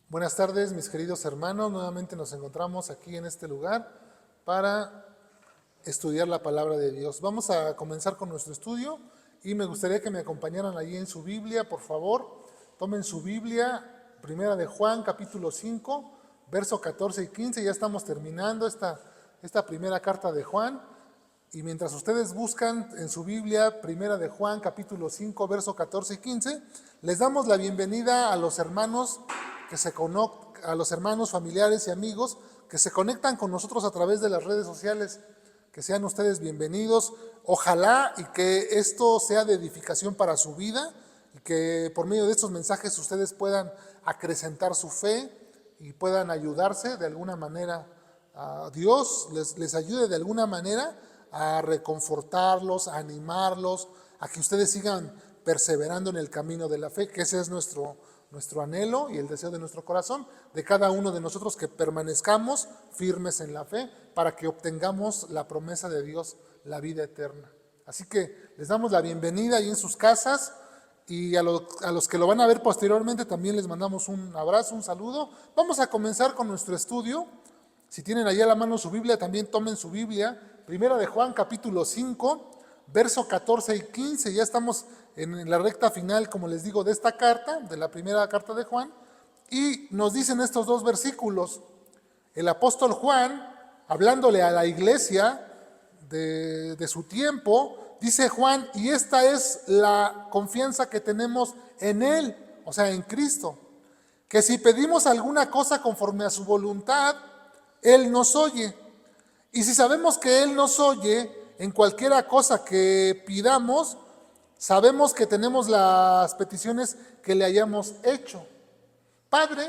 Buenas tardes, mis queridos hermanos. Nuevamente nos encontramos aquí en este lugar para estudiar la palabra de Dios. Vamos a comenzar con nuestro estudio y me gustaría que me acompañaran allí en su Biblia, por favor. Tomen su Biblia, Primera de Juan, capítulo 5, verso 14 y 15. Ya estamos terminando esta primera carta de Juan. Y mientras ustedes buscan en su Biblia, Primera de Juan, capítulo 5, verso 14 y 15, les damos la bienvenida a los hermanos a los hermanos, familiares y amigos que se conectan con nosotros a través de las redes sociales. Que sean ustedes bienvenidos. Ojalá y que esto sea de edificación para su vida y que por medio de estos mensajes ustedes puedan acrecentar su fe y puedan ayudarse de alguna manera. Dios les ayude de alguna manera a reconfortarlos, a animarlos, a que ustedes sigan perseverando en el camino de la fe, que ese es nuestro anhelo y el deseo de nuestro corazón, de cada uno de nosotros, que permanezcamos firmes en la fe para que obtengamos la promesa de Dios, la vida eterna. Así que les damos la bienvenida ahí en sus casas y a los que lo van a ver posteriormente también les mandamos un abrazo, un saludo. Vamos a comenzar con nuestro estudio. Si tienen allá a la mano su Biblia, también tomen su Biblia. Primera de Juan, capítulo 5, verso 14 y 15. Ya estamos en la recta final, como les digo, de esta carta, de la primera carta de Juan. Y nos dicen estos dos versículos. El apóstol Juan, hablándole a la iglesia de su tiempo, dice Juan, y esta es la confianza que tenemos en Él, o sea, en Cristo, que si pedimos alguna cosa conforme a su voluntad, Él nos oye. Y si sabemos que Él nos oye en cualquiera cosa que pidamos, sabemos que tenemos las peticiones que le hayamos hecho. Padre,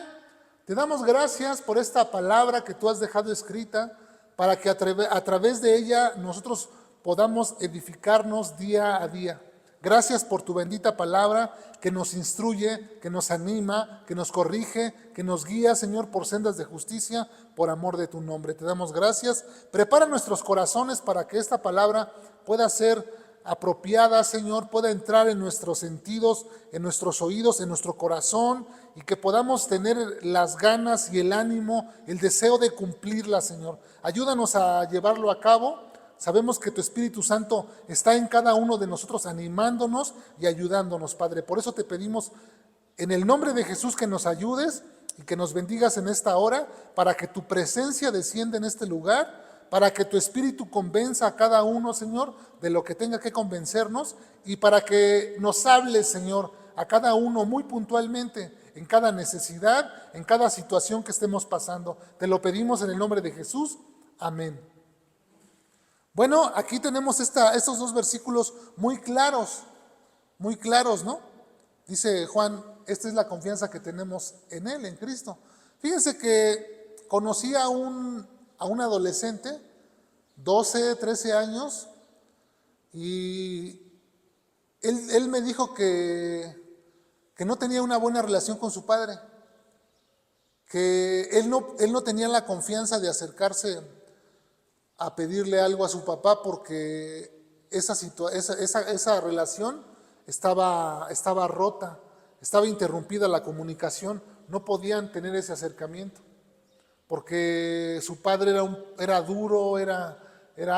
te damos gracias por esta palabra que tú has dejado escrita para que a través de ella nosotros podamos edificarnos día a día. Gracias por tu bendita palabra que nos instruye, que nos anima, que nos corrige, que nos guía, Señor, por sendas de justicia, por amor de tu nombre. Te damos gracias. Prepara nuestros corazones para que esta palabra pueda ser apropiada, Señor, pueda entrar en nuestros sentidos, en nuestros oídos, en nuestro corazón, y que podamos tener las ganas y el ánimo, el deseo de cumplirla, Señor. Ayúdanos a llevarlo a cabo. Sabemos que tu Espíritu Santo está en cada uno de nosotros animándonos y ayudándonos, Padre. Por eso te pedimos en el nombre de Jesús que nos ayudes y que nos bendigas en esta hora, para que tu presencia descienda en este lugar, para que tu Espíritu convenza a cada uno, Señor, de lo que tenga que convencernos, y para que nos hables, Señor, a cada uno muy puntualmente, en cada necesidad, en cada situación que estemos pasando. Te lo pedimos en el nombre de Jesús. Amén. Bueno, aquí tenemos estos dos versículos muy claros, ¿no? Dice Juan, esta es la confianza que tenemos en Él, en Cristo. Fíjense que conocí a un adolescente, 12, 13 años, y él me dijo que no tenía una buena relación con su padre, que él no tenía la confianza de acercarse a pedirle algo a su papá porque esa relación estaba rota, estaba interrumpida la comunicación, no podían tener ese acercamiento, porque su padre era duro, era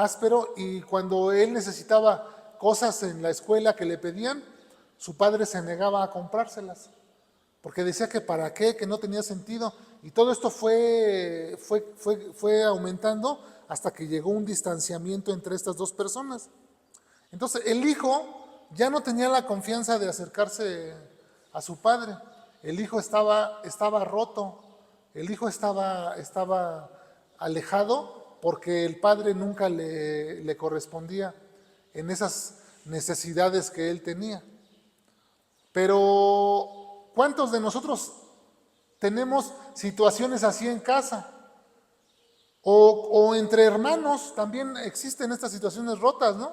áspero, y cuando él necesitaba cosas en la escuela que le pedían, su padre se negaba a comprárselas, porque decía que para qué, que no tenía sentido, y todo esto fue aumentando hasta que llegó un distanciamiento entre estas dos personas. Entonces el hijo ya no tenía la confianza de acercarse a su padre. El hijo estaba roto, el hijo estaba alejado porque el padre nunca le correspondía en esas necesidades que él tenía. Pero ¿cuántos de nosotros tenemos situaciones así en casa? O entre hermanos también existen estas situaciones rotas, ¿no?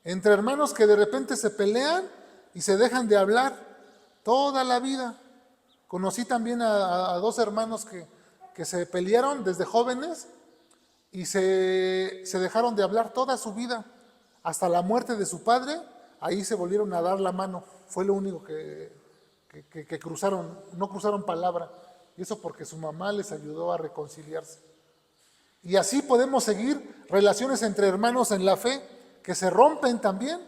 Entre hermanos que de repente se pelean y se dejan de hablar toda la vida. Conocí también a dos hermanos que se pelearon desde jóvenes y se dejaron de hablar toda su vida. Hasta la muerte de su padre, ahí se volvieron a dar la mano. Fue lo único que cruzaron, no cruzaron palabra. y eso porque su mamá les ayudó a reconciliarse. Y así podemos seguir relaciones entre hermanos en la fe que se rompen también,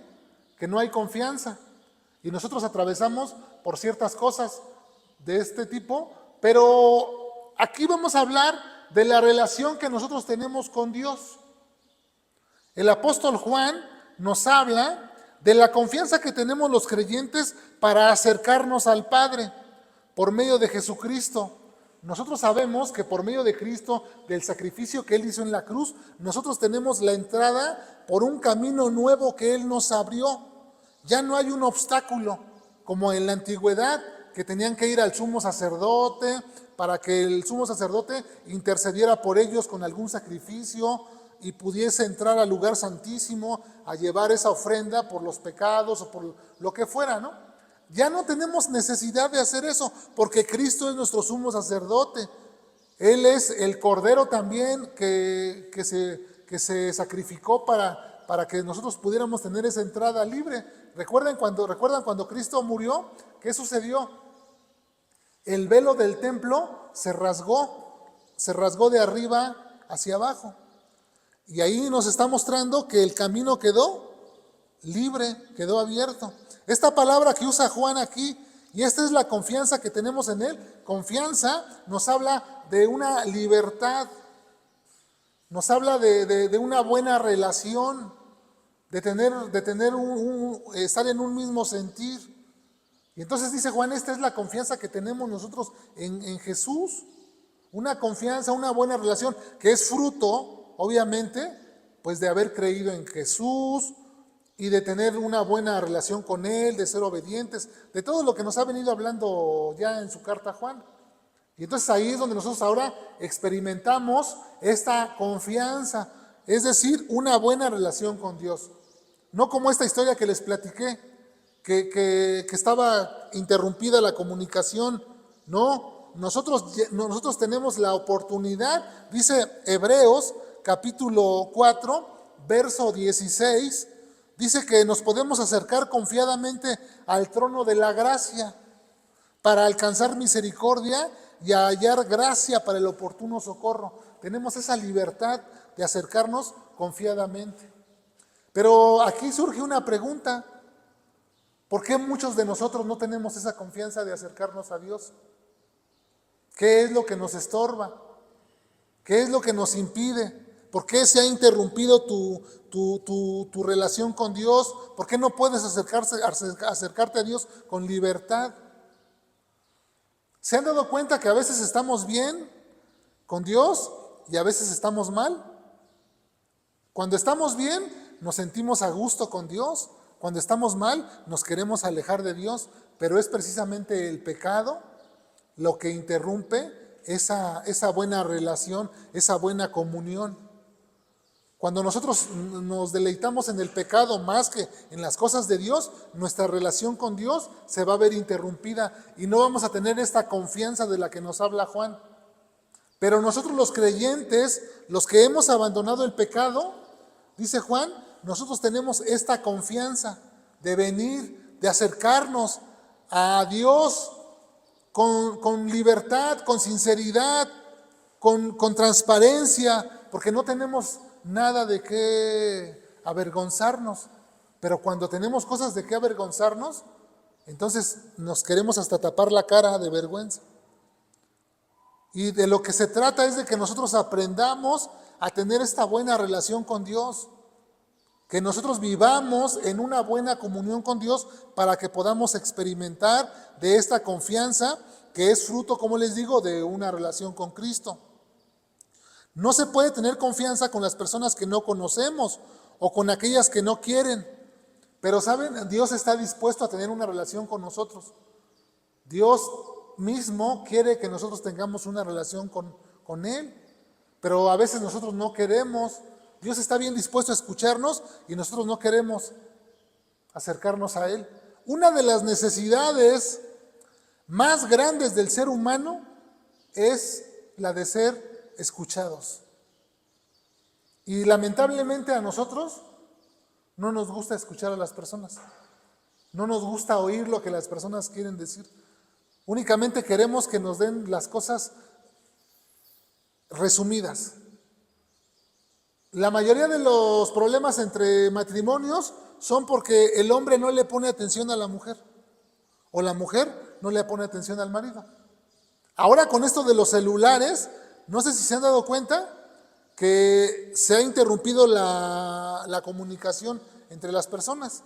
que no hay confianza. Y nosotros atravesamos por ciertas cosas de este tipo, pero aquí vamos a hablar de la relación que nosotros tenemos con Dios. El apóstol Juan nos habla de la confianza que tenemos los creyentes para acercarnos al Padre por medio de Jesucristo. Nosotros sabemos que por medio de Cristo, del sacrificio que Él hizo en la cruz, nosotros tenemos la entrada por un camino nuevo que Él nos abrió. Ya no hay un obstáculo, como en la antigüedad, que tenían que ir al sumo sacerdote para que el sumo sacerdote intercediera por ellos con algún sacrificio y pudiese entrar al lugar santísimo a llevar esa ofrenda por los pecados o por lo que fuera, ¿no? Ya no tenemos necesidad de hacer eso, porque Cristo es nuestro sumo sacerdote. Él es el Cordero también que se sacrificó para que nosotros pudiéramos tener esa entrada libre. ¿Recuerdan cuando Cristo murió? ¿Qué sucedió? El velo del templo se rasgó de arriba hacia abajo. Y ahí nos está mostrando que el camino quedó libre, quedó abierto. Esta palabra que usa Juan aquí, y esta es la confianza que tenemos en Él. Confianza nos habla de una libertad, nos habla de una buena relación, de estar en un mismo sentir. Y entonces dice Juan, esta es la confianza que tenemos nosotros en Jesús. Una confianza, una buena relación, que es fruto, obviamente, pues de haber creído en Jesús y de tener una buena relación con Él, de ser obedientes, de todo lo que nos ha venido hablando ya en su carta a Juan. Y entonces ahí es donde nosotros ahora experimentamos esta confianza, es decir, una buena relación con Dios. No como esta historia que les platiqué, que estaba interrumpida la comunicación. No, nosotros tenemos la oportunidad, dice Hebreos capítulo 4, verso 16, dice que nos podemos acercar confiadamente al trono de la gracia para alcanzar misericordia y hallar gracia para el oportuno socorro. Tenemos esa libertad de acercarnos confiadamente. Pero aquí surge una pregunta: ¿por qué muchos de nosotros no tenemos esa confianza de acercarnos a Dios? ¿Qué es lo que nos estorba? ¿Qué es lo que nos impide? ¿Por qué se ha interrumpido tu relación con Dios? ¿Por qué no puedes acercarte a Dios con libertad? ¿Se han dado cuenta que a veces estamos bien con Dios y a veces estamos mal? Cuando estamos bien, nos sentimos a gusto con Dios. Cuando estamos mal, nos queremos alejar de Dios. Pero es precisamente el pecado lo que interrumpe esa buena relación, esa buena comunión. Cuando nosotros nos deleitamos en el pecado más que en las cosas de Dios, nuestra relación con Dios se va a ver interrumpida y no vamos a tener esta confianza de la que nos habla Juan. Pero nosotros los creyentes, los que hemos abandonado el pecado, dice Juan, nosotros tenemos esta confianza de venir, de acercarnos a Dios con libertad, con sinceridad, con transparencia, porque no tenemos nada de qué avergonzarnos. Pero cuando tenemos cosas de qué avergonzarnos, entonces nos queremos hasta tapar la cara de vergüenza. Y de lo que se trata es de que nosotros aprendamos a tener esta buena relación con Dios, que nosotros vivamos en una buena comunión con Dios para que podamos experimentar de esta confianza que es fruto, como les digo, de una relación con Cristo. No se puede tener confianza con las personas que no conocemos o con aquellas que no quieren. Pero ¿saben? Dios está dispuesto a tener una relación con nosotros. Dios mismo quiere que nosotros tengamos una relación con Él. Pero a veces nosotros no queremos. Dios está bien dispuesto a escucharnos y nosotros no queremos acercarnos a Él. Una de las necesidades más grandes del ser humano es la de ser escuchados. Y lamentablemente a nosotros no nos gusta escuchar a las personas. No nos gusta oír lo que las personas quieren decir. Únicamente queremos que nos den las cosas resumidas. La mayoría de los problemas entre matrimonios son porque el hombre no le pone atención a la mujer o la mujer no le pone atención al marido. Ahora con esto de los celulares, no sé si se han dado cuenta que se ha interrumpido la comunicación entre las personas.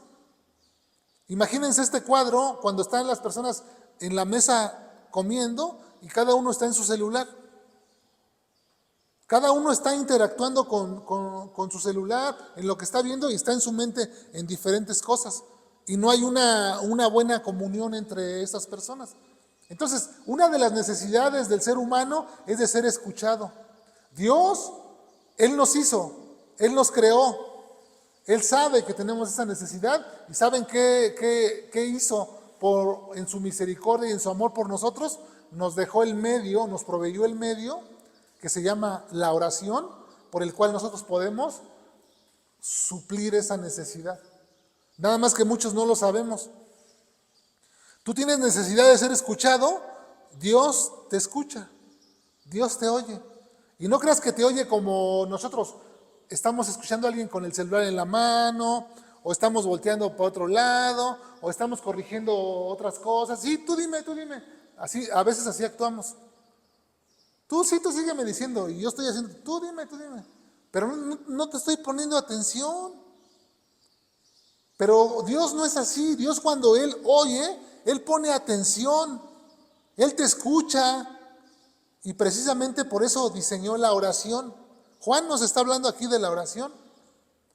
Imagínense este cuadro cuando están las personas en la mesa comiendo y cada uno está en su celular. Cada uno está interactuando con su celular, en lo que está viendo, y está en su mente en diferentes cosas. Y no hay una buena comunión entre esas personas. Entonces, una de las necesidades del ser humano es de ser escuchado. Dios, Él nos hizo, Él nos creó. Él sabe que tenemos esa necesidad y ¿saben qué hizo en su misericordia y en su amor por nosotros? Nos dejó el medio, nos proveyó el medio que se llama la oración, por el cual nosotros podemos suplir esa necesidad. Nada más que muchos no lo sabemos. Tú tienes necesidad de ser escuchado, Dios te escucha, Dios te oye. Y no creas que te oye como nosotros estamos escuchando a alguien con el celular en la mano, o estamos volteando para otro lado, o estamos corrigiendo otras cosas. Sí, tú dime. Así, a veces así actuamos. Tú sígueme diciendo, y yo estoy haciendo, tú dime. Pero no te estoy poniendo atención. Pero Dios no es así. Dios, cuando Él oye, Él pone atención. Él te escucha. Y precisamente por eso diseñó la oración. Juan nos está hablando aquí de la oración,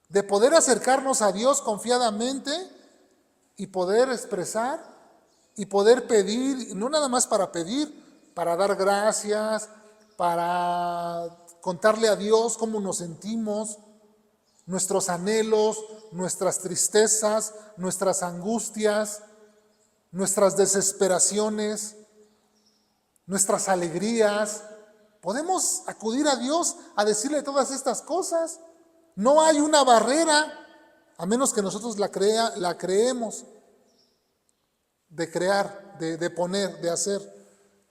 de poder acercarnos a Dios confiadamente y poder expresar y poder pedir, no nada más para pedir, para dar gracias, para contarle a Dios cómo nos sentimos, nuestros anhelos, nuestras tristezas, nuestras angustias, nuestras desesperaciones, nuestras alegrías. Podemos acudir a Dios a decirle todas estas cosas. No hay una barrera, a menos que nosotros la creemos, de crear, de poner, de hacer,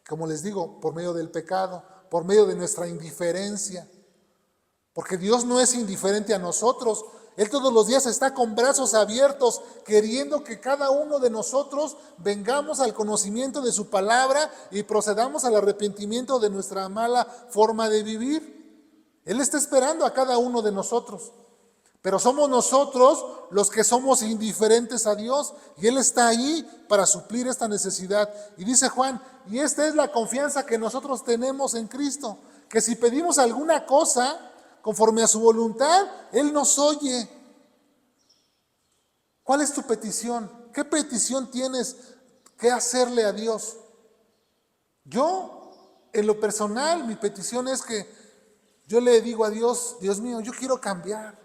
como les digo, por medio del pecado, por medio de nuestra indiferencia. Porque Dios no es indiferente a nosotros. Él todos los días está con brazos abiertos, queriendo que cada uno de nosotros vengamos al conocimiento de su palabra y procedamos al arrepentimiento de nuestra mala forma de vivir. Él está esperando a cada uno de nosotros. Pero somos nosotros los que somos indiferentes a Dios, y Él está ahí para suplir esta necesidad. Y dice Juan, y esta es la confianza que nosotros tenemos en Cristo, que si pedimos alguna cosa conforme a su voluntad, Él nos oye. ¿Cuál es tu petición? ¿Qué petición tienes que hacerle a Dios? Yo, en lo personal, mi petición es que yo le digo a Dios, Dios mío, yo quiero cambiar.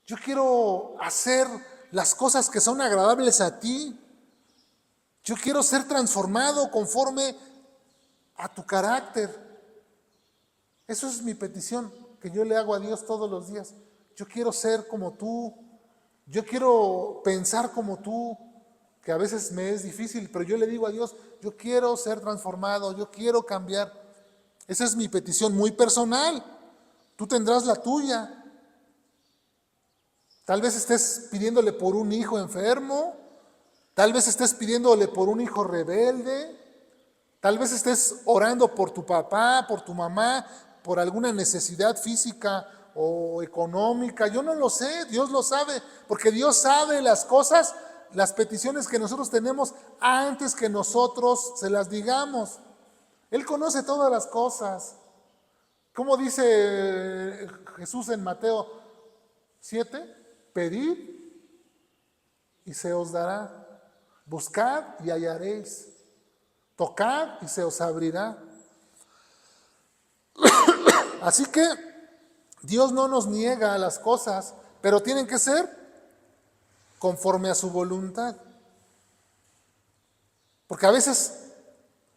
Yo quiero hacer las cosas que son agradables a ti. Yo quiero ser transformado conforme a tu carácter. Eso es mi petición que yo le hago a Dios todos los días. Yo quiero ser como tú. Yo quiero pensar como tú, que a veces me es difícil, pero yo le digo a Dios, yo quiero ser transformado, yo quiero cambiar. Esa es mi petición muy personal. Tú tendrás la tuya. Tal vez estés pidiéndole por un hijo enfermo, tal vez estés pidiéndole por un hijo rebelde, tal vez estés orando por tu papá, por tu mamá, por alguna necesidad física o económica. Yo no lo sé, Dios lo sabe, porque Dios sabe las cosas, las peticiones que nosotros tenemos antes que nosotros se las digamos. Él conoce todas las cosas. ¿Cómo dice Jesús en Mateo 7? Pedid y se os dará. Buscad y hallaréis. Tocad y se os abrirá. Así que Dios no nos niega las cosas, pero tienen que ser conforme a su voluntad. Porque a veces,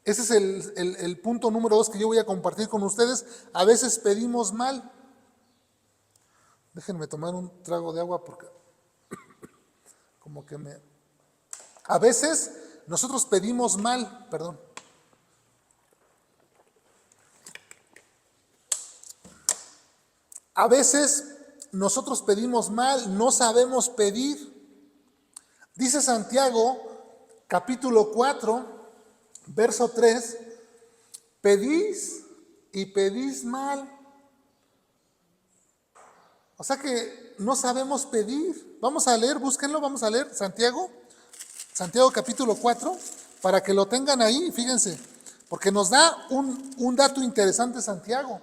ese es el punto número 2 que yo voy a compartir con ustedes, a veces pedimos mal. Déjenme tomar un trago de agua porque como que a veces nosotros pedimos mal, perdón. A veces nosotros pedimos mal, no sabemos pedir. Dice Santiago, capítulo 4, verso 3, pedís y pedís mal. O sea que no sabemos pedir. Vamos a leer, búsquenlo, vamos a leer Santiago capítulo 4, para que lo tengan ahí, fíjense, porque nos da un dato interesante Santiago.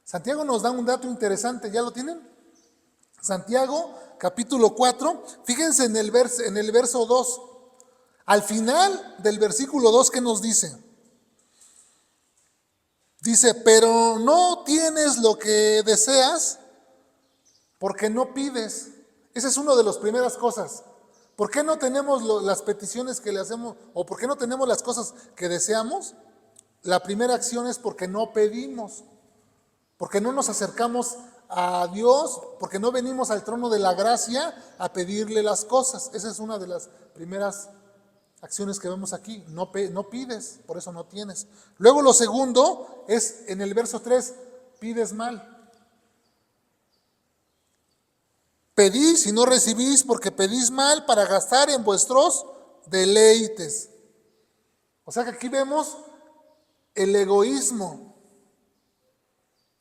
Santiago nos da un dato interesante, ¿ya lo tienen? Santiago capítulo 4, fíjense en el verso 2. Al final del versículo 2, ¿qué nos dice? Dice, pero no tienes lo que deseas porque no pides. Esa es una de las primeras cosas. ¿Por qué no tenemos las peticiones que le hacemos o por qué no tenemos las cosas que deseamos? La primera acción es porque no pedimos, porque no nos acercamos a Dios, porque no venimos al trono de la gracia a pedirle las cosas. Esa es una de las primeras acciones que vemos aquí. No pides, por eso no tienes. Luego lo segundo es en el verso 3, pides mal. Pedís y no recibís porque pedís mal para gastar en vuestros deleites. O sea que aquí vemos el egoísmo.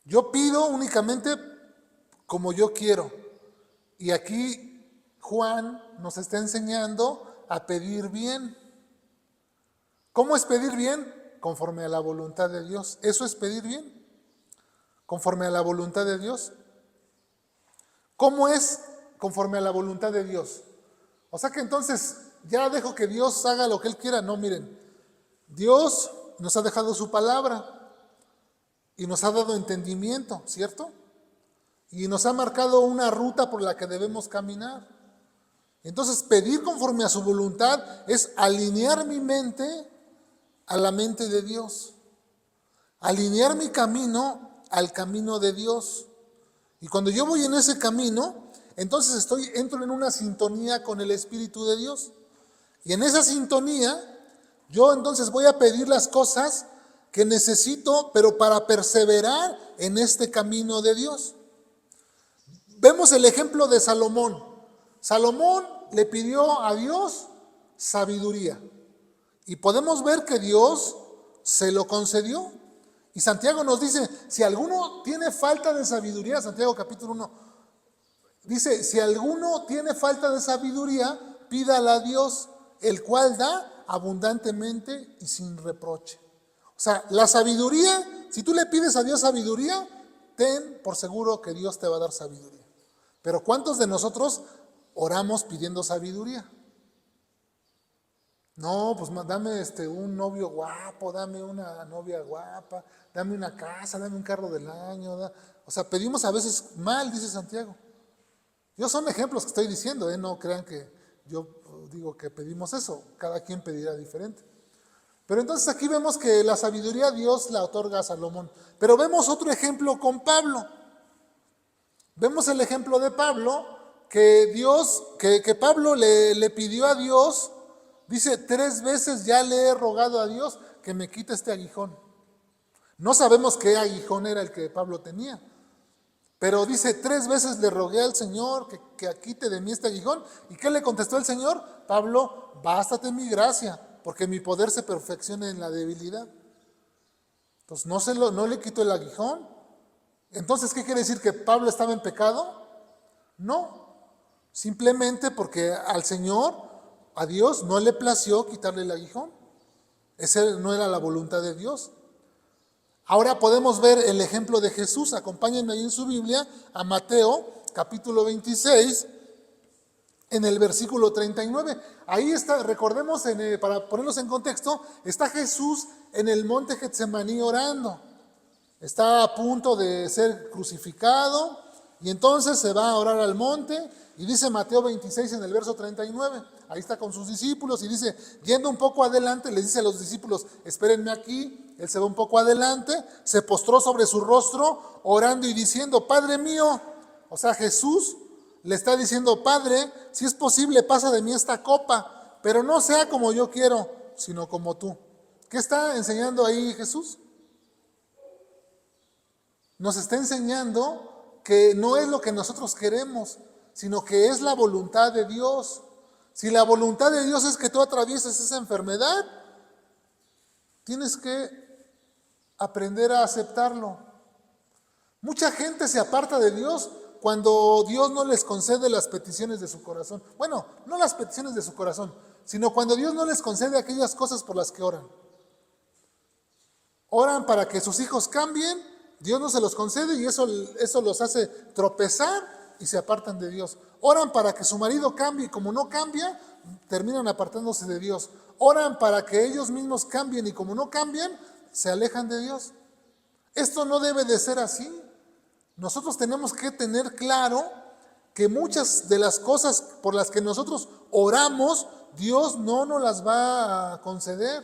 Yo pido únicamente como yo quiero. Y aquí Juan nos está enseñando a pedir bien. ¿Cómo es pedir bien? Conforme a la voluntad de Dios. ¿Eso es pedir bien? Conforme a la voluntad de Dios. ¿Cómo es conforme a la voluntad de Dios? O sea que entonces ya dejo que Dios haga lo que Él quiera. No, miren, Dios nos ha dejado su palabra y nos ha dado entendimiento, ¿cierto? Y nos ha marcado una ruta por la que debemos caminar. Entonces pedir conforme a su voluntad es alinear mi mente a la mente de Dios. Alinear mi camino al camino de Dios. Y cuando yo voy en ese camino, entonces entro en una sintonía con el Espíritu de Dios. Y en esa sintonía, yo entonces voy a pedir las cosas que necesito, pero para perseverar en este camino de Dios. Vemos el ejemplo de Salomón. Salomón le pidió a Dios sabiduría. Y podemos ver que Dios se lo concedió. Y Santiago nos dice, si alguno tiene falta de sabiduría, Santiago capítulo 1, dice, si alguno tiene falta de sabiduría, pídala a Dios, el cual da abundantemente y sin reproche. O sea, la sabiduría, si tú le pides a Dios sabiduría, ten por seguro que Dios te va a dar sabiduría. Pero ¿cuántos de nosotros oramos pidiendo sabiduría? No, pues dame un novio guapo, dame una novia guapa, dame una casa, dame un carro del año. O sea, pedimos a veces mal, dice Santiago. Yo son ejemplos que estoy diciendo, no crean que yo digo que pedimos eso, cada quien pedirá diferente. Pero entonces aquí vemos que la sabiduría Dios la otorga a Salomón. Pero vemos otro ejemplo con Pablo. Vemos el ejemplo de Pablo, que Pablo le pidió a Dios. Dice, 3 veces ya le he rogado a Dios que me quite este aguijón. No sabemos qué aguijón era el que Pablo tenía. Pero dice, 3 veces le rogué al Señor que quite de mí este aguijón. ¿Y qué le contestó el Señor? Pablo, bástate mi gracia, porque mi poder se perfecciona en la debilidad. Entonces no le quitó el aguijón. Entonces, ¿qué quiere decir? ¿Que Pablo estaba en pecado? No. Simplemente porque al Señor, a Dios, no le plació quitarle el aguijón. Esa no era la voluntad de Dios. Ahora podemos ver el ejemplo de Jesús. Acompáñenme ahí en su Biblia a Mateo capítulo 26 en el versículo 39. Ahí está, recordemos, para ponerlos en contexto, está Jesús en el monte Getsemaní orando. Está a punto de ser crucificado y entonces se va a orar al monte y dice Mateo 26 en el verso 39. Ahí está con sus discípulos y dice, yendo un poco adelante, les dice a los discípulos, espérenme aquí. Él se va un poco adelante, se postró sobre su rostro, orando y diciendo, Padre mío, o sea, Jesús le está diciendo, Padre, si es posible, pasa de mí esta copa, pero no sea como yo quiero, sino como tú. ¿Qué está enseñando ahí Jesús? Nos está enseñando que no es lo que nosotros queremos, sino que es la voluntad de Dios. Si la voluntad de Dios es que tú atravieses esa enfermedad, tienes que aprender a aceptarlo. Mucha gente se aparta de Dios cuando Dios no les concede las peticiones de su corazón. Bueno, no las peticiones de su corazón, sino cuando Dios no les concede aquellas cosas por las que oran. Oran para que sus hijos cambien, Dios no se los concede y eso los hace tropezar y se apartan de Dios. Oran para que su marido cambie y como no cambia, terminan apartándose de Dios. Oran para que ellos mismos cambien y como no cambian, se alejan de Dios. Esto no debe de ser así. Nosotros tenemos que tener claro que muchas de las cosas por las que nosotros oramos, Dios no nos las va a conceder.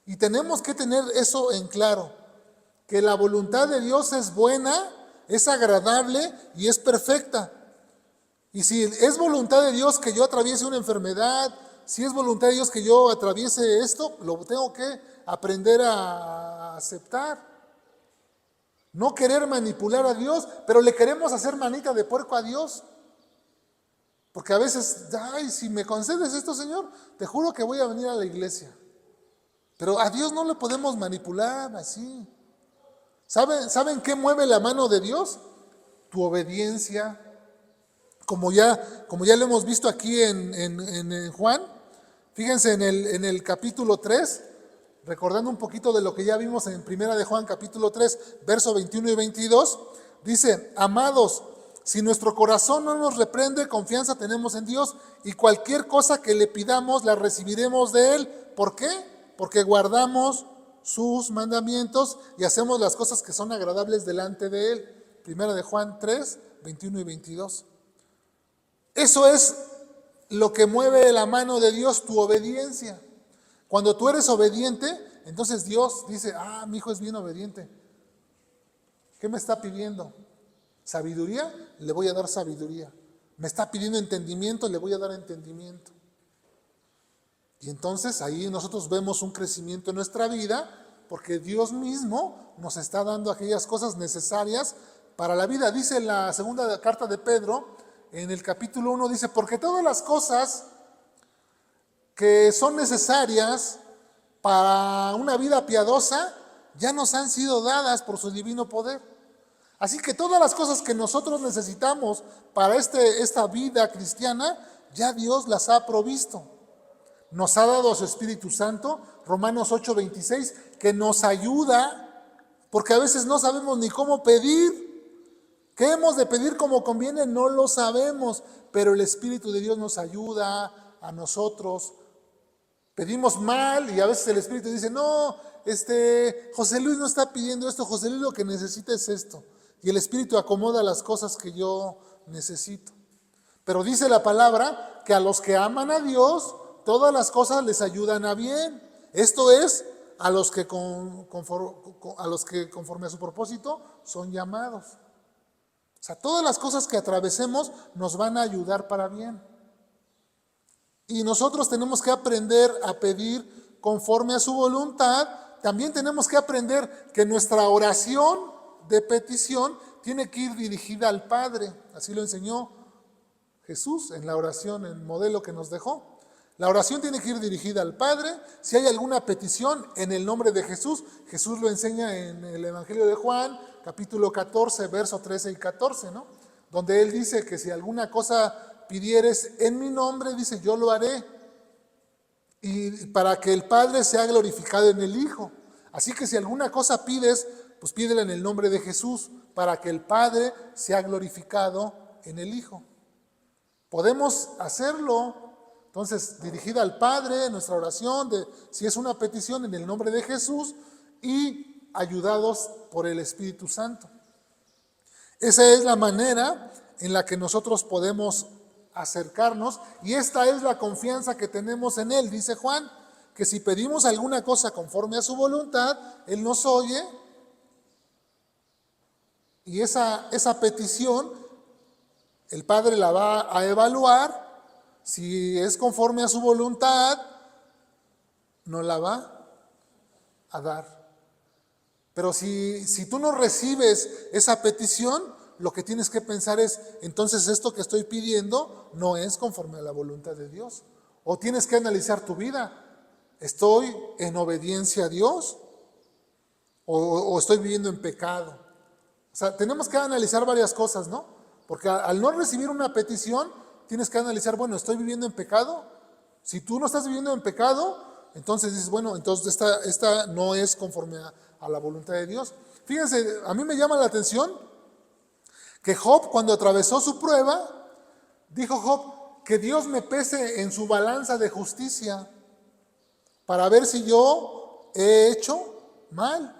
Y tenemos que tener eso en claro, que la voluntad de Dios es buena, es agradable y es perfecta. Y si es voluntad de Dios que yo atraviese una enfermedad, si es voluntad de Dios que yo atraviese esto, lo tengo que aprender a aceptar. No querer manipular a Dios, pero le queremos hacer manita de puerco a Dios. Porque a veces, ay, si me concedes esto, Señor, te juro que voy a venir a la iglesia. Pero a Dios no le podemos manipular así. ¿Saben qué mueve la mano de Dios? Tu obediencia. Como ya lo hemos visto aquí en Juan. Fíjense en el capítulo 3, recordando un poquito de lo que ya vimos en Primera de Juan, capítulo 3, verso 21 y 22. Dice, amados, si nuestro corazón no nos reprende, confianza tenemos en Dios y cualquier cosa que le pidamos la recibiremos de Él. ¿Por qué? Porque guardamos sus mandamientos y hacemos las cosas que son agradables delante de Él. Primera de Juan 3, 21 y 22. Eso es lo que mueve la mano de Dios, tu obediencia. Cuando tú eres obediente, entonces Dios dice, mi hijo es bien obediente. ¿Qué me está pidiendo? ¿Sabiduría? Le voy a dar sabiduría. ¿Me está pidiendo entendimiento? Le voy a dar entendimiento. Y entonces ahí nosotros vemos un crecimiento en nuestra vida porque Dios mismo nos está dando aquellas cosas necesarias para la vida. Dice en la segunda carta de Pedro, en el capítulo 1, dice, porque todas las cosas que son necesarias para una vida piadosa ya nos han sido dadas por su divino poder. Así que todas las cosas que nosotros necesitamos para esta vida cristiana, ya Dios las ha provisto. Nos ha dado su Espíritu Santo, Romanos 8:26, que nos ayuda, porque a veces no sabemos ni cómo pedir. ¿Qué hemos de pedir como conviene? No lo sabemos, pero el Espíritu de Dios nos ayuda a nosotros. Pedimos mal y a veces el Espíritu dice, no, José Luis no está pidiendo esto, José Luis lo que necesita es esto. Y el Espíritu acomoda las cosas que yo necesito. Pero dice la palabra que a los que aman a Dios, todas las cosas les ayudan a bien. Esto es a los que conforme a su propósito son llamados. O sea, todas las cosas que atravesemos nos van a ayudar para bien. Y nosotros tenemos que aprender a pedir conforme a su voluntad. También tenemos que aprender que nuestra oración de petición tiene que ir dirigida al Padre. Así lo enseñó Jesús en la oración, en el modelo que nos dejó. La oración tiene que ir dirigida al Padre. Si hay alguna petición en el nombre de Jesús, Jesús lo enseña en el Evangelio de Juan, capítulo 14, verso 13 y 14, ¿no? Donde Él dice que si alguna cosa pidieres en mi nombre, dice, yo lo haré. Y para que el Padre sea glorificado en el Hijo. Así que si alguna cosa pides, pues pídela en el nombre de Jesús, para que el Padre sea glorificado en el Hijo. Podemos hacerlo. Entonces, dirigida al Padre, nuestra oración, si es una petición en el nombre de Jesús y ayudados por el Espíritu Santo. Esa es la manera en la que nosotros podemos acercarnos y esta es la confianza que tenemos en Él. Dice Juan, que si pedimos alguna cosa conforme a su voluntad, Él nos oye y esa petición el Padre la va a evaluar Si es conforme a su voluntad, no la va a dar. Pero si tú no recibes esa petición, lo que tienes que pensar es, entonces esto que estoy pidiendo no es conforme a la voluntad de Dios. O tienes que analizar tu vida. ¿Estoy en obediencia a Dios? ¿O estoy viviendo en pecado? O sea, tenemos que analizar varias cosas, ¿no? Porque al no recibir una petición, tienes que analizar, bueno, ¿estoy viviendo en pecado? Si tú no estás viviendo en pecado, entonces dices, bueno, entonces esta no es conforme a la voluntad de Dios. Fíjense, a mí me llama la atención que Job, cuando atravesó su prueba, dijo Job, que Dios me pese en su balanza de justicia para ver si yo he hecho mal.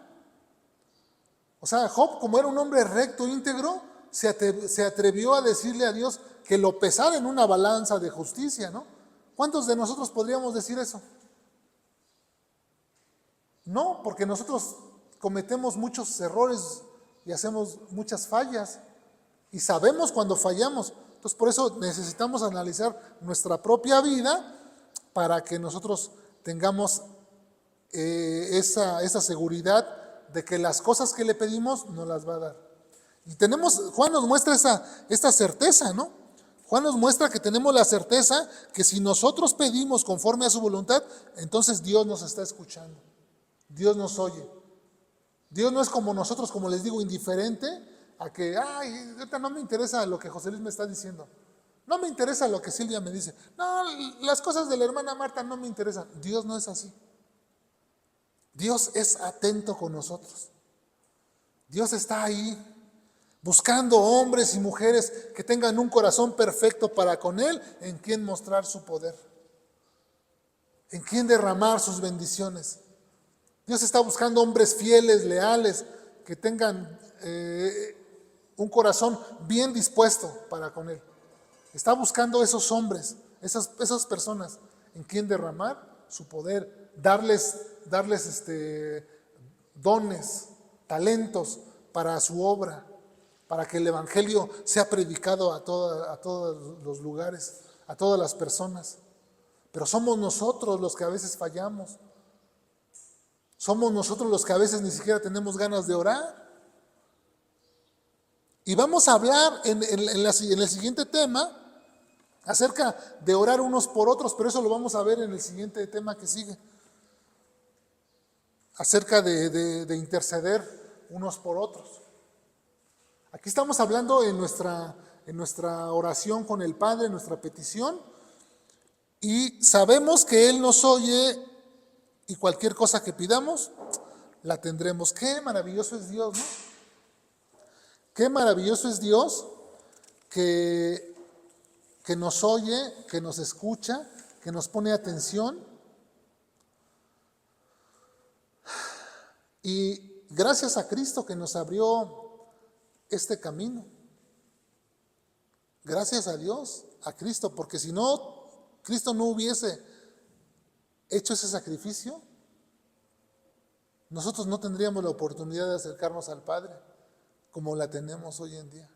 O sea, Job, como era un hombre recto, íntegro, se atrevió a decirle a Dios que lo pesara en una balanza de justicia, ¿no? ¿Cuántos de nosotros podríamos decir eso? No, porque nosotros cometemos muchos errores y hacemos muchas fallas y sabemos cuando fallamos. Entonces, por eso necesitamos analizar nuestra propia vida para que nosotros tengamos esa seguridad de que las cosas que le pedimos nos las va a dar. Y Juan nos muestra esta certeza, ¿no? Juan nos muestra que tenemos la certeza que si nosotros pedimos conforme a su voluntad, entonces Dios nos está escuchando. Dios nos oye. Dios no es como nosotros, como les digo, indiferente a que, ay, ahorita no me interesa lo que José Luis me está diciendo. No me interesa lo que Silvia me dice. No, las cosas de la hermana Marta no me interesan. Dios no es así. Dios es atento con nosotros. Dios está ahí buscando hombres y mujeres que tengan un corazón perfecto para con Él, en quien mostrar su poder, en quien derramar sus bendiciones. Dios está buscando hombres fieles, leales, que tengan un corazón bien dispuesto para con Él. Está buscando esos hombres, esas personas en quien derramar su poder, darles dones, talentos para su obra, para que el Evangelio sea predicado a todos los lugares, a todas las personas. Pero somos nosotros los que a veces fallamos. Somos nosotros los que a veces ni siquiera tenemos ganas de orar. Y vamos a hablar en el siguiente tema acerca de orar unos por otros, pero eso lo vamos a ver en el siguiente tema que sigue. Acerca de interceder unos por otros. Aquí estamos hablando en nuestra oración con el Padre, en nuestra petición, y sabemos que Él nos oye y cualquier cosa que pidamos, la tendremos. Qué maravilloso es Dios, ¿no? Qué maravilloso es Dios que nos oye, que nos escucha, que nos pone atención. Y gracias a Cristo que nos abrió este camino. Gracias a Dios, a Cristo, porque si no, Cristo no hubiese hecho ese sacrificio, nosotros no tendríamos la oportunidad de acercarnos al Padre como la tenemos hoy en día.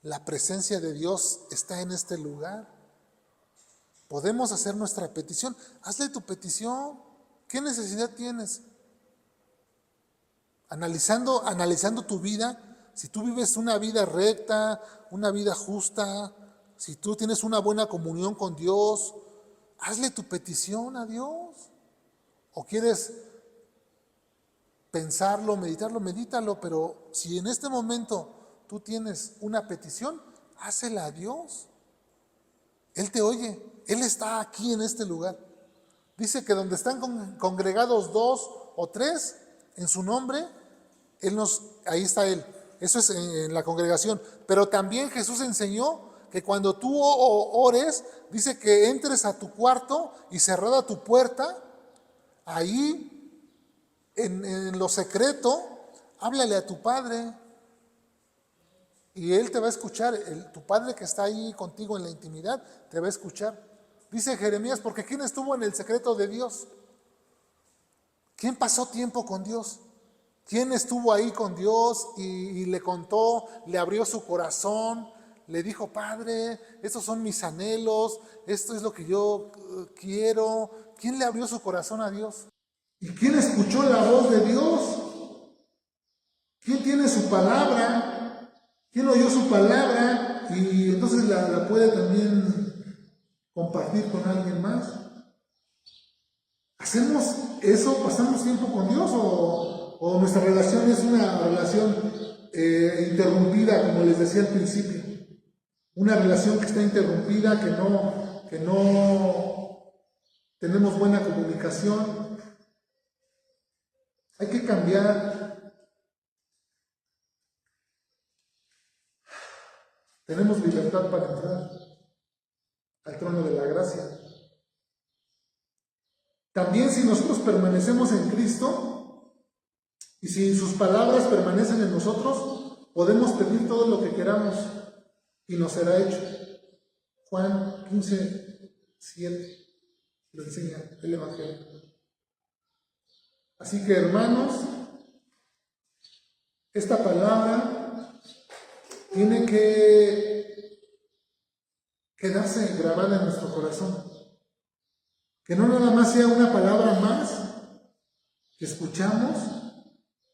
La presencia de Dios está en este lugar. Podemos hacer nuestra petición. Hazle tu petición. ¿Qué necesidad tienes? Analizando tu vida, si tú vives una vida recta, una vida justa, si tú tienes una buena comunión con Dios, hazle tu petición a Dios. ¿O quieres pensarlo, medítalo, pero si en este momento tú tienes una petición, hácela a Dios. Él te oye, Él está aquí en este lugar. Dice que donde están congregados 2 o 3 en su nombre, ahí está Él. Eso es en la congregación. Pero también Jesús enseñó que cuando tú ores, dice que entres a tu cuarto y cerrada tu puerta, ahí en lo secreto, háblale a tu Padre y Él te va a escuchar. Tu Padre que está ahí contigo en la intimidad te va a escuchar. Dice Jeremías, porque ¿quién estuvo en el secreto de Dios? ¿Quién pasó tiempo con Dios? ¿Quién estuvo ahí con Dios y le contó, le abrió su corazón, le dijo, Padre, estos son mis anhelos, esto es lo que yo quiero. ¿Quién le abrió su corazón a Dios? ¿Y quién escuchó la voz de Dios? ¿Quién tiene su palabra? ¿Quién oyó su palabra y entonces la puede también compartir con alguien más? ¿Hacemos eso? ¿Pasamos tiempo con Dios? ¿O nuestra relación es una relación interrumpida, como les decía al principio? Una relación que está interrumpida, que no tenemos buena comunicación. Hay que cambiar. Tenemos libertad para entrar al trono de la gracia. También si nosotros permanecemos en Cristo y si sus palabras permanecen en nosotros, podemos pedir todo lo que queramos y nos será hecho. Juan 15:7 lo enseña el Evangelio. Así que, hermanos, esta palabra tiene que quedarse grabada en nuestro corazón. Que no nada más sea una palabra más que escuchamos,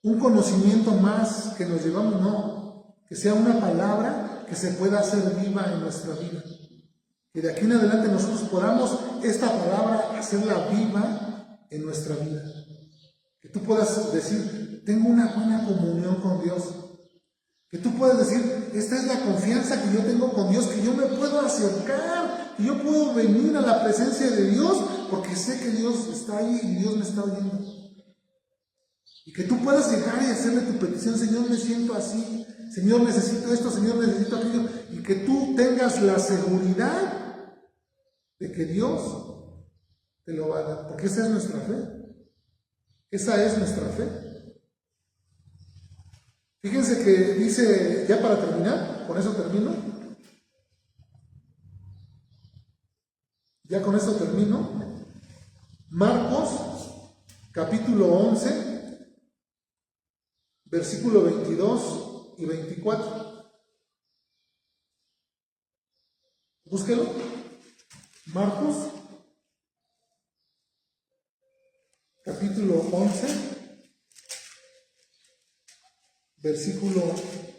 un conocimiento más que nos llevamos, no. Que sea una palabra que se pueda hacer viva en nuestra vida. Que de aquí en adelante nosotros podamos esta palabra hacerla viva en nuestra vida. Que tú puedas decir, tengo una buena comunión con Dios. Que tú puedas decir, esta es la confianza que yo tengo con Dios, que yo me puedo acercar, que yo puedo venir a la presencia de Dios, porque sé que Dios está ahí y Dios me está oyendo. Y que tú puedas llegar y hacerle tu petición, Señor, me siento así, Señor, necesito esto, Señor, necesito aquello, y que tú tengas la seguridad de que Dios te lo va a dar, porque esa es nuestra fe. Esa es nuestra fe. Fíjense que dice, ya para terminar, con eso termino. Ya con eso termino. Marcos, capítulo 11, versículo 22 y 24. Búsquelo. Marcos, capítulo 11. Versículo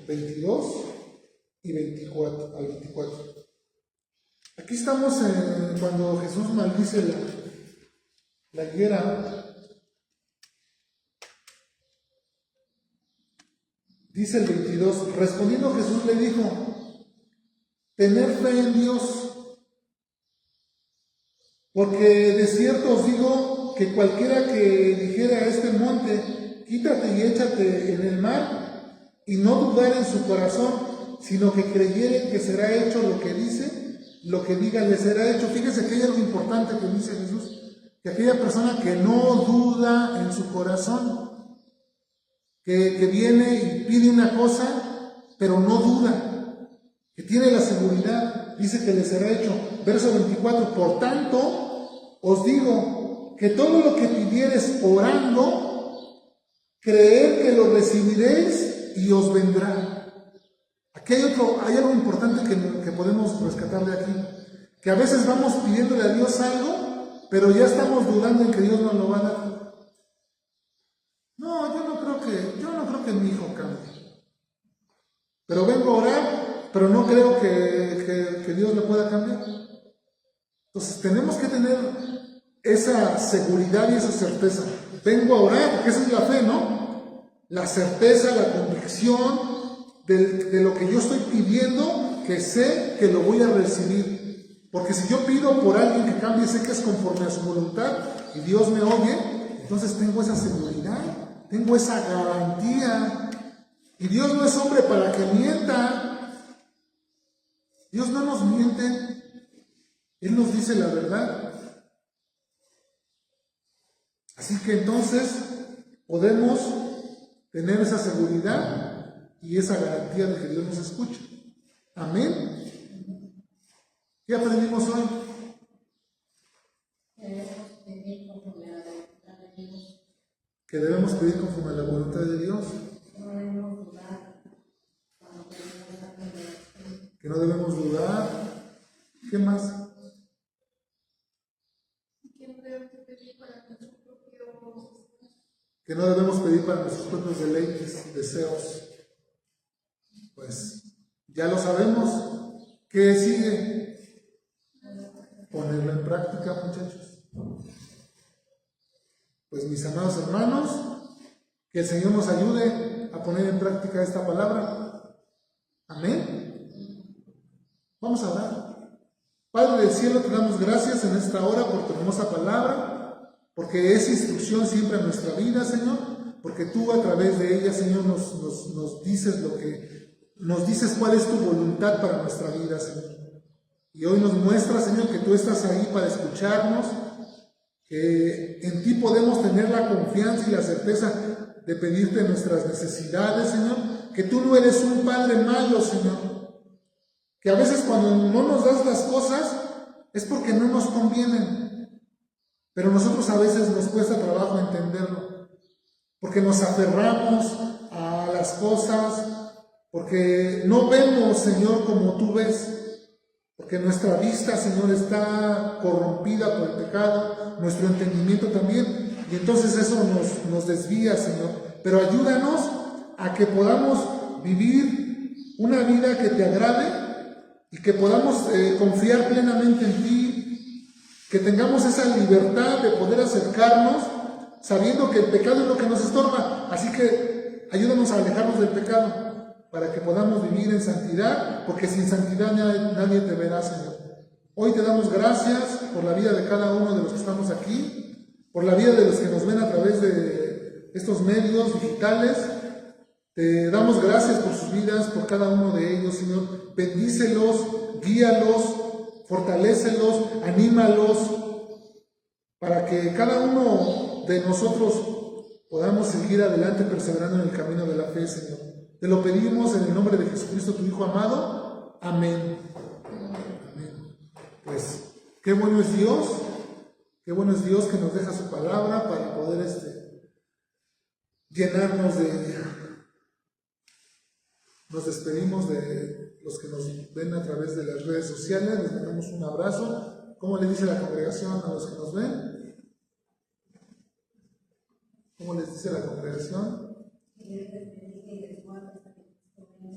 22 y 24 al 24. Aquí estamos cuando Jesús maldice la higuera. Dice el 22, respondiendo Jesús le dijo, tened fe en Dios, porque de cierto os digo que cualquiera que dijera a este monte, quítate y échate en el mar, y no dudar en su corazón, sino que creyere que será hecho lo que dice, lo que diga le será hecho. Fíjese que hay algo importante que dice Jesús, que aquella persona que no duda en su corazón, que viene y pide una cosa, pero no duda, que tiene la seguridad, dice que le será hecho. Verso 24, por tanto, os digo que todo lo que pidiereis orando, creed que lo recibiréis y os vendrá. Aquí hay algo importante que podemos rescatar de aquí, que a veces vamos pidiéndole a Dios algo, pero ya estamos dudando en que Dios nos lo va a dar. No, yo no creo que mi hijo cambie. Pero vengo a orar, pero no creo que Dios le pueda cambiar. Entonces tenemos que tener esa seguridad y esa certeza. Vengo a orar, porque esa es la fe, ¿no? La certeza, la convicción de lo que yo estoy pidiendo, que sé que lo voy a recibir. Porque si yo pido por alguien que cambie, sé que es conforme a su voluntad y Dios me oye, entonces tengo esa seguridad, tengo esa garantía. Y Dios no es hombre para que mienta. Dios no nos miente. Él nos dice la verdad. Así que entonces podemos tener esa seguridad y esa garantía de que Dios nos escucha. Amén. ¿Qué aprendimos hoy? Que debemos pedir conforme a la voluntad de Dios. que no debemos dudar. ¿Qué más? Que no debemos pedir para nuestros propios deleites, deseos. Pues ya lo sabemos. ¿Qué sigue? Ponerlo en práctica, muchachos. Pues mis amados hermanos, que el Señor nos ayude a poner en práctica esta palabra. Amén. Vamos a orar. Padre del cielo, te damos gracias en esta hora por tu hermosa palabra, porque es instrucción siempre a nuestra vida, Señor, porque tú a través de ella, Señor, nos dices nos dices cuál es tu voluntad para nuestra vida, Señor. Y hoy nos muestras, Señor, que tú estás ahí para escucharnos, que en ti podemos tener la confianza y la certeza de pedirte nuestras necesidades, Señor, que tú no eres un Padre malo, Señor, que a veces cuando no nos das las cosas es porque no nos convienen, pero nosotros a veces nos cuesta trabajo entenderlo, porque nos aferramos a las cosas, porque no vemos, Señor, como tú ves, porque nuestra vista, Señor, está corrompida por el pecado, nuestro entendimiento también, y entonces eso nos desvía, Señor. Pero ayúdanos a que podamos vivir una vida que te agrade y que podamos confiar plenamente en ti, que tengamos esa libertad de poder acercarnos sabiendo que el pecado es lo que nos estorba. Así que ayúdanos a alejarnos del pecado para que podamos vivir en santidad, porque sin santidad nadie te verá, Señor. Hoy te damos gracias por la vida de cada uno de los que estamos aquí, por la vida de los que nos ven a través de estos medios digitales. Te damos gracias por sus vidas, por cada uno de ellos, Señor. Bendícelos, guíalos, fortalécelos, anímalos, para que cada uno de nosotros podamos seguir adelante perseverando en el camino de la fe, Señor. Te lo pedimos en el nombre de Jesucristo, tu Hijo amado. Amén. Amén. Pues, qué bueno es Dios que nos deja su palabra para poder llenarnos de ella. Nos despedimos de los que nos ven a través de las redes sociales, les mandamos un abrazo. ¿Cómo le dice la congregación a los que nos ven? ¿Cómo les dice la congregación?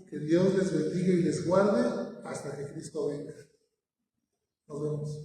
Que Dios les bendiga y les guarde hasta que Cristo venga. Nos vemos.